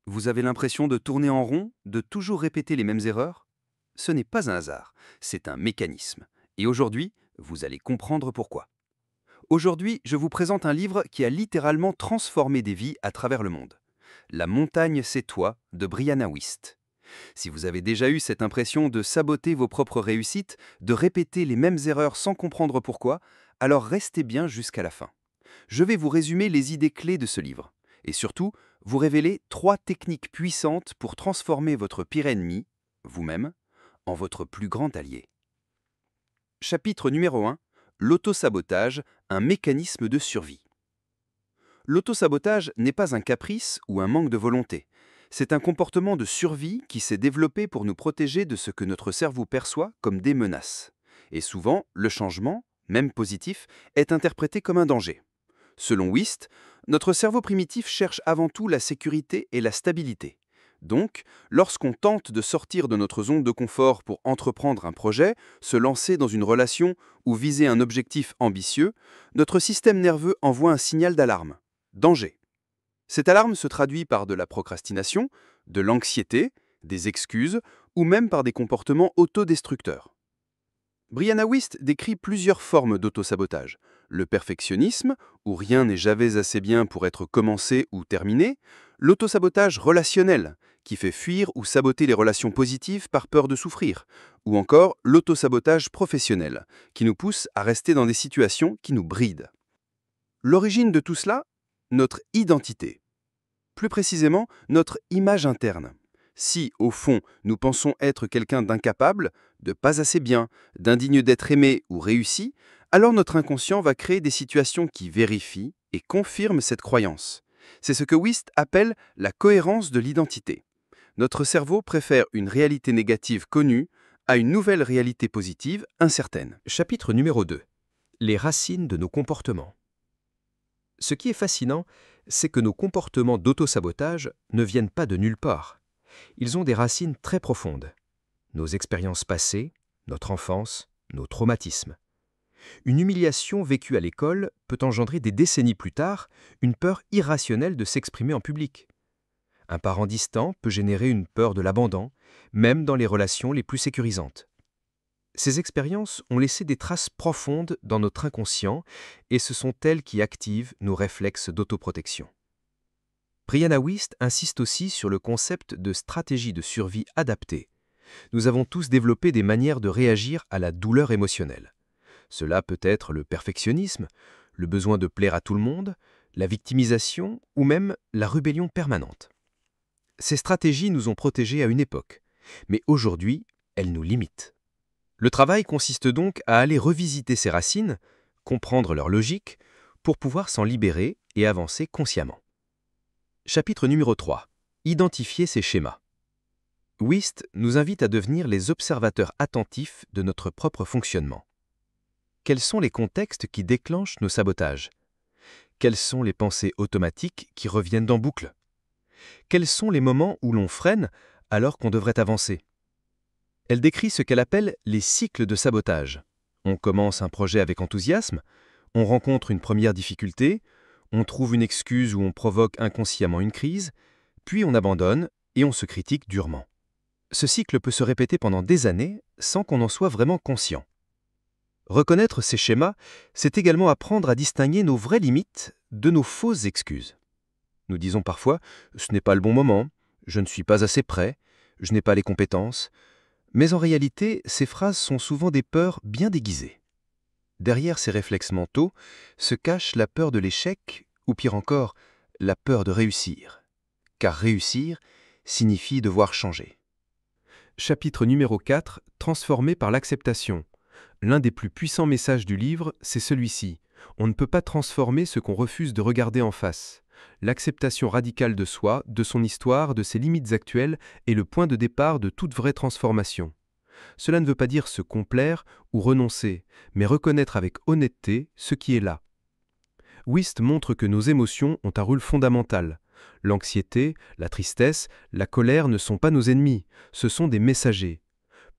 Vous avez l'impression de tourner en rond, de toujours répéter les mêmes erreurs? Ce n'est pas un hasard, c'est un mécanisme. Et aujourd'hui, vous allez comprendre pourquoi. Aujourd'hui, je vous présente un livre qui a littéralement transformé des vies à travers le monde. La montagne, c'est toi, de Brianna Wiest. Si vous avez déjà eu cette impression de saboter vos propres réussites, de répéter les mêmes erreurs sans comprendre pourquoi, alors restez bien jusqu'à la fin. Je vais vous résumer les idées clés de ce livre. Et surtout, vous révéler 3 techniques puissantes pour transformer votre pire ennemi, vous-même, en votre plus grand allié. Chapitre numéro 1. L'autosabotage, un mécanisme de survie. L'autosabotage n'est pas un caprice ou un manque de volonté. C'est un comportement de survie qui s'est développé pour nous protéger de ce que notre cerveau perçoit comme des menaces. Et souvent, le changement, même positif, est interprété comme un danger. Selon Wiest, notre cerveau primitif cherche avant tout la sécurité et la stabilité. Donc, lorsqu'on tente de sortir de notre zone de confort pour entreprendre un projet, se lancer dans une relation ou viser un objectif ambitieux, notre système nerveux envoie un signal d'alarme. Danger. Cette alarme se traduit par de la procrastination, de l'anxiété, des excuses ou même par des comportements autodestructeurs. Brianna Wiest décrit plusieurs formes d'autosabotage. Le perfectionnisme, où rien n'est jamais assez bien pour être commencé ou terminé. L'autosabotage relationnel, qui fait fuir ou saboter les relations positives par peur de souffrir. Ou encore l'autosabotage professionnel, qui nous pousse à rester dans des situations qui nous brident. L'origine de tout cela? Notre identité. Plus précisément, notre image interne. Si, au fond, nous pensons être quelqu'un d'incapable, de pas assez bien, d'indigne d'être aimé ou réussi, alors notre inconscient va créer des situations qui vérifient et confirment cette croyance. C'est ce que Wiest appelle la cohérence de l'identité. Notre cerveau préfère une réalité négative connue à une nouvelle réalité positive incertaine. Chapitre numéro 2. Les racines de nos comportements. Ce qui est fascinant, c'est que nos comportements d'autosabotage ne viennent pas de nulle part. Ils ont des racines très profondes. Nos expériences passées, notre enfance, nos traumatismes. Une humiliation vécue à l'école peut engendrer des décennies plus tard une peur irrationnelle de s'exprimer en public. Un parent distant peut générer une peur de l'abandon, même dans les relations les plus sécurisantes. Ces expériences ont laissé des traces profondes dans notre inconscient et ce sont elles qui activent nos réflexes d'autoprotection. Brianna Wiest insiste aussi sur le concept de stratégie de survie adaptée. Nous avons tous développé des manières de réagir à la douleur émotionnelle. Cela peut être le perfectionnisme, le besoin de plaire à tout le monde, la victimisation ou même la rébellion permanente. Ces stratégies nous ont protégés à une époque, mais aujourd'hui, elles nous limitent. Le travail consiste donc à aller revisiter ces racines, comprendre leur logique, pour pouvoir s'en libérer et avancer consciemment. Chapitre numéro 3. Identifier ces schémas. Wiest nous invite à devenir les observateurs attentifs de notre propre fonctionnement. Quels sont les contextes qui déclenchent nos sabotages? Quelles sont les pensées automatiques qui reviennent en boucle? Quels sont les moments où l'on freine alors qu'on devrait avancer? Elle décrit ce qu'elle appelle les cycles de sabotage. On commence un projet avec enthousiasme, on rencontre une première difficulté, on trouve une excuse ou on provoque inconsciemment une crise, puis on abandonne et on se critique durement. Ce cycle peut se répéter pendant des années sans qu'on en soit vraiment conscient. Reconnaître ces schémas, c'est également apprendre à distinguer nos vraies limites de nos fausses excuses. Nous disons parfois « ce n'est pas le bon moment »,« je ne suis pas assez prêt »,« je n'ai pas les compétences », mais en réalité, ces phrases sont souvent des peurs bien déguisées. Derrière ces réflexes mentaux se cache la peur de l'échec, ou pire encore, la peur de réussir. Car réussir signifie devoir changer. Chapitre numéro 4. Transformé par l'acceptation. L'un des plus puissants messages du livre, c'est celui-ci. On ne peut pas transformer ce qu'on refuse de regarder en face. L'acceptation radicale de soi, de son histoire, de ses limites actuelles est le point de départ de toute vraie transformation. Cela ne veut pas dire se complaire ou renoncer, mais reconnaître avec honnêteté ce qui est là. Wiest montre que nos émotions ont un rôle fondamental. L'anxiété, la tristesse, la colère ne sont pas nos ennemis, ce sont des messagers.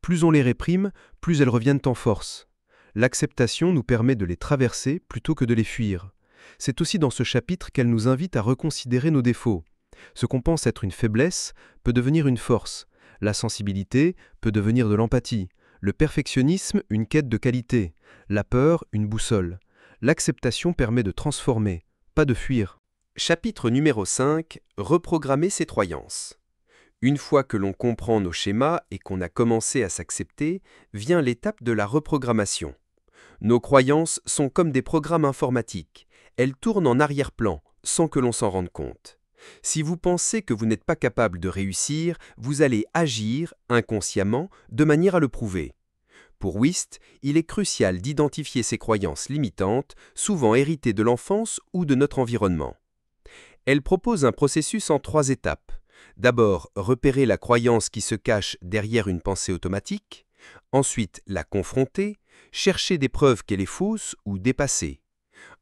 Plus on les réprime, plus elles reviennent en force. L'acceptation nous permet de les traverser plutôt que de les fuir. C'est aussi dans ce chapitre qu'elle nous invite à reconsidérer nos défauts. Ce qu'on pense être une faiblesse peut devenir une force. La sensibilité peut devenir de l'empathie. Le perfectionnisme, une quête de qualité. La peur, une boussole. L'acceptation permet de transformer, pas de fuir. Chapitre numéro 5. Reprogrammer ses croyances. Une fois que l'on comprend nos schémas et qu'on a commencé à s'accepter, vient l'étape de la reprogrammation. Nos croyances sont comme des programmes informatiques. Elles tournent en arrière-plan, sans que l'on s'en rende compte. Si vous pensez que vous n'êtes pas capable de réussir, vous allez agir, inconsciemment, de manière à le prouver. Pour Wist, il est crucial d'identifier ces croyances limitantes, souvent héritées de l'enfance ou de notre environnement. Elle propose un processus en 3 étapes. D'abord, repérer la croyance qui se cache derrière une pensée automatique. Ensuite, la confronter, chercher des preuves qu'elle est fausse ou dépassée.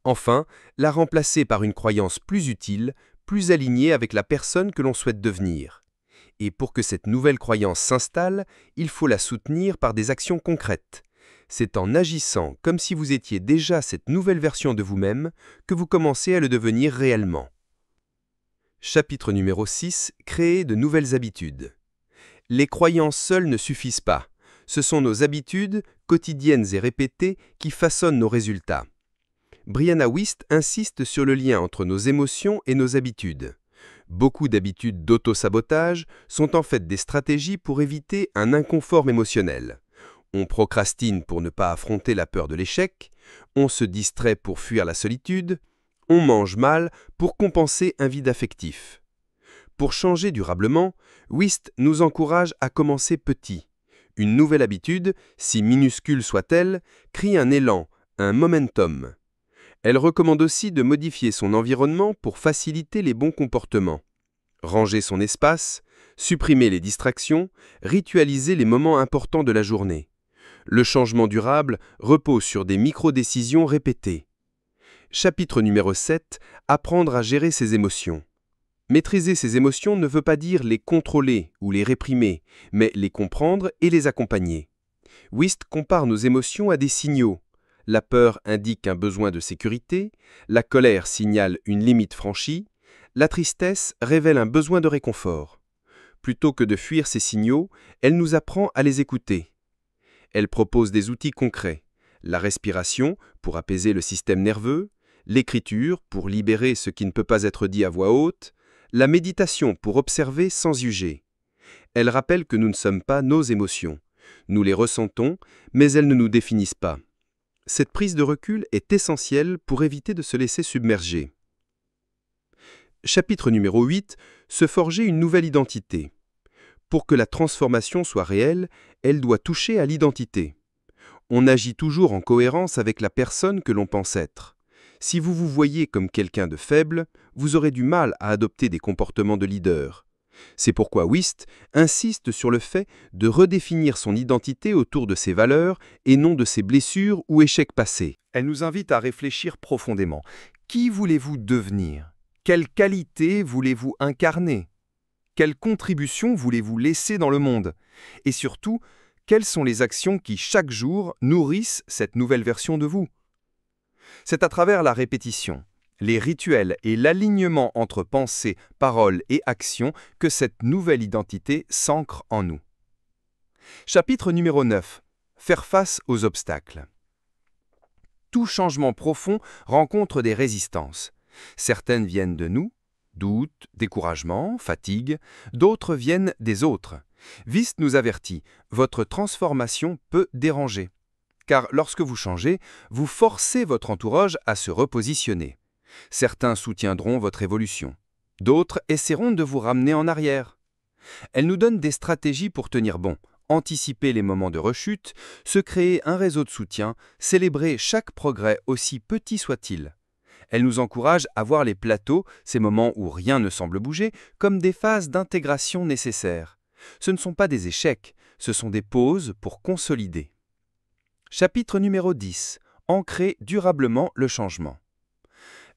Enfin, la remplacer par une croyance plus utile, plus alignée avec la personne que l'on souhaite devenir. Et pour que cette nouvelle croyance s'installe, il faut la soutenir par des actions concrètes. C'est en agissant comme si vous étiez déjà cette nouvelle version de vous-même que vous commencez à le devenir réellement. Chapitre numéro 6. Créer de nouvelles habitudes. Les croyances seules ne suffisent pas. Ce sont nos habitudes, quotidiennes et répétées, qui façonnent nos résultats. Brianna Wiest insiste sur le lien entre nos émotions et nos habitudes. Beaucoup d'habitudes d'auto-sabotage sont en fait des stratégies pour éviter un inconfort émotionnel. On procrastine pour ne pas affronter la peur de l'échec, on se distrait pour fuir la solitude, on mange mal pour compenser un vide affectif. Pour changer durablement, Wiest nous encourage à commencer petit. Une nouvelle habitude, si minuscule soit-elle, crée un élan, un momentum. Elle recommande aussi de modifier son environnement pour faciliter les bons comportements. Ranger son espace, supprimer les distractions, ritualiser les moments importants de la journée. Le changement durable repose sur des micro-décisions répétées. Chapitre numéro 7. Apprendre à gérer ses émotions. Maîtriser ses émotions ne veut pas dire les contrôler ou les réprimer, mais les comprendre et les accompagner. Wiest compare nos émotions à des signaux. La peur indique un besoin de sécurité, la colère signale une limite franchie, la tristesse révèle un besoin de réconfort. Plutôt que de fuir ces signaux, elle nous apprend à les écouter. Elle propose des outils concrets, la respiration pour apaiser le système nerveux, l'écriture pour libérer ce qui ne peut pas être dit à voix haute, la méditation pour observer sans juger. Elle rappelle que nous ne sommes pas nos émotions. Nous les ressentons, mais elles ne nous définissent pas. Cette prise de recul est essentielle pour éviter de se laisser submerger. Chapitre numéro 8. Se forger une nouvelle identité. Pour que la transformation soit réelle, elle doit toucher à l'identité. On agit toujours en cohérence avec la personne que l'on pense être. Si vous vous voyez comme quelqu'un de faible, vous aurez du mal à adopter des comportements de leader. C'est pourquoi Wiest insiste sur le fait de redéfinir son identité autour de ses valeurs et non de ses blessures ou échecs passés. Elle nous invite à réfléchir profondément. Qui voulez-vous devenir? Quelle qualité voulez-vous incarner? Quelle contribution voulez-vous laisser dans le monde? Et surtout, quelles sont les actions qui, chaque jour, nourrissent cette nouvelle version de vous? C'est à travers la répétition, les rituels et l'alignement entre pensée, parole et action que cette nouvelle identité s'ancre en nous. Chapitre numéro 9. Faire face aux obstacles. Tout changement profond rencontre des résistances. Certaines viennent de nous, doutes, découragement, fatigue, d'autres viennent des autres. Wiest nous avertit, votre transformation peut déranger. Car lorsque vous changez, vous forcez votre entourage à se repositionner. Certains soutiendront votre évolution. D'autres essaieront de vous ramener en arrière. Elle nous donne des stratégies pour tenir bon, anticiper les moments de rechute, se créer un réseau de soutien, célébrer chaque progrès aussi petit soit-il. Elle nous encourage à voir les plateaux, ces moments où rien ne semble bouger, comme des phases d'intégration nécessaires. Ce ne sont pas des échecs, ce sont des pauses pour consolider. Chapitre numéro 10. Ancrer durablement le changement.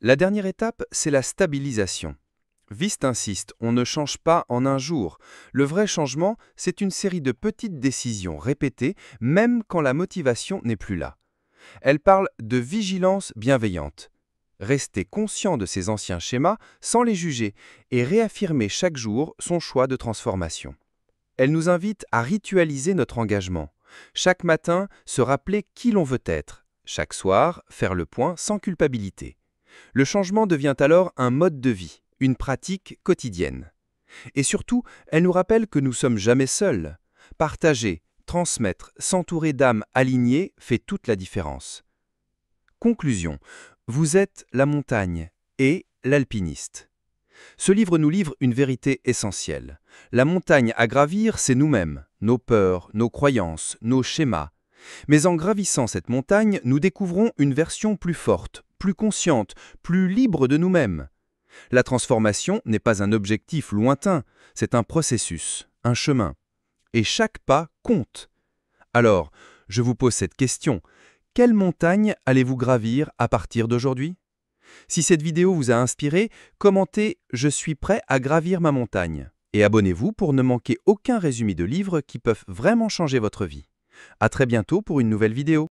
La dernière étape, c'est la stabilisation. Wiest insiste, on ne change pas en un jour. Le vrai changement, c'est une série de petites décisions répétées, même quand la motivation n'est plus là. Elle parle de vigilance bienveillante. Rester conscient de ses anciens schémas sans les juger et réaffirmer chaque jour son choix de transformation. Elle nous invite à ritualiser notre engagement. Chaque matin, se rappeler qui l'on veut être. Chaque soir, faire le point sans culpabilité. Le changement devient alors un mode de vie, une pratique quotidienne. Et surtout, elle nous rappelle que nous ne sommes jamais seuls. Partager, transmettre, s'entourer d'âmes alignées fait toute la différence. Conclusion. Vous êtes la montagne et l'alpiniste. Ce livre nous livre une vérité essentielle. La montagne à gravir, c'est nous-mêmes, nos peurs, nos croyances, nos schémas. Mais en gravissant cette montagne, nous découvrons une version plus forte, plus consciente, plus libre de nous-mêmes. La transformation n'est pas un objectif lointain, c'est un processus, un chemin. Et chaque pas compte. Alors, je vous pose cette question. Quelle montagne allez-vous gravir à partir d'aujourd'hui ? Si cette vidéo vous a inspiré, commentez « Je suis prêt à gravir ma montagne » et abonnez-vous pour ne manquer aucun résumé de livres qui peuvent vraiment changer votre vie. À très bientôt pour une nouvelle vidéo.